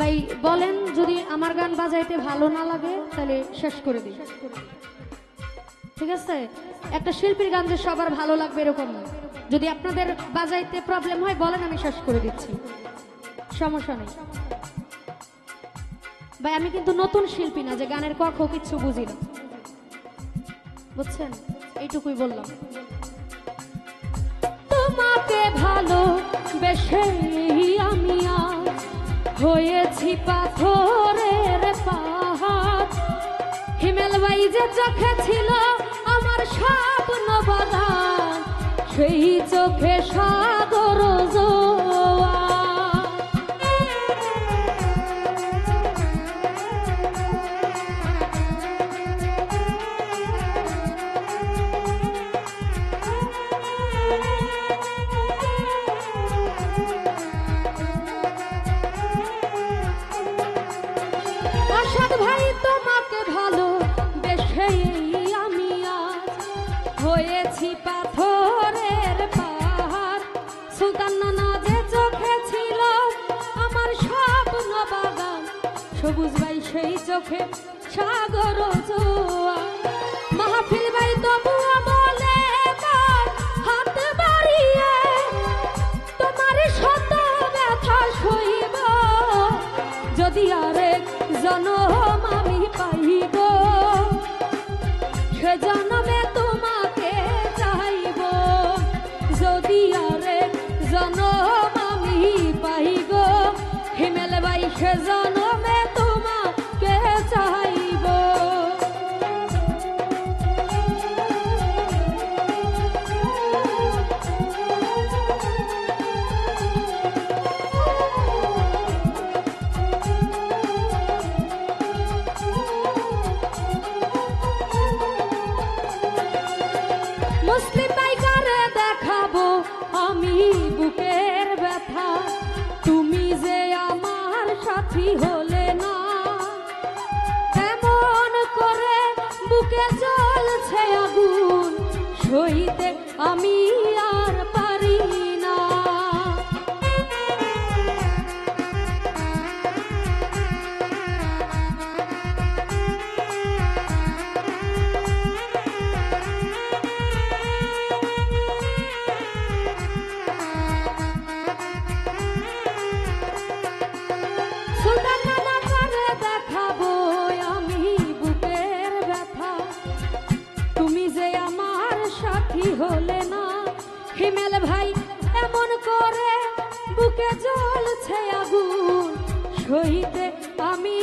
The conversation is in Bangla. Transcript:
ভাই বলেন, যদি আমার গান বাজাইতে ভালো না লাগে তাহলে শেষ করে দিই, ঠিক আছে? একটা শিল্পীর গান যে সবার ভালো লাগবে এরকম না। যদি আপনাদের বাজাইতে প্রবলেম হয় বলেন, আমি শেষ করে দিচ্ছি, সমস্যা নেই। ভাই আমি কিন্তু নতুন শিল্পী না যে গানের কক্ষ কিচ্ছু বুঝি না, বুঝছেন? এইটুকুই বললাম। তোমাকে ভালো বেশে আমি আজ হয়েছি পাথরের পাহাড়। হিমেল ভাই যে চোখে ছিল আমার স্বপ্ন বাগান, সেই চোখে সাগর জোয়ার। আশাদ ভাই তোমাকে ভালো বেশে আমি আজ হয়েছি পাথরের পাহাড়। সুলতান নানা যে চোখে ছিল আমার স্বপ্ন বাগান, সবুজ ভাই সেই চোখে সাগর জোয়ার। মাহফিল ভাই তবুও বলে হাত বাড়িয়ে তোমার শত ব্যথা সইব, যদি আরেক জনম আমি পাইব সে জনমে তোমাকে চাইব। যদি আরেক জনম আমি পাইব হিমেল ভাই সে জনমে তোমাকে চাইব। মুসলিম ভাইকারে দেখাবো আমি বুকের ব্যথা, তুমি যে আমার সাথী হলে না। এমন করে বুকে জ্বলছে আগুন, সইতে আমি আর পারি না। সুলতান নানা করে দেখাবো আমি বুকের ব্যথা, তুমি যে আমার সাথী হলে না। হিমেল ভাই এমন করে বুকে জ্বলছে আগুন, সইতে আমি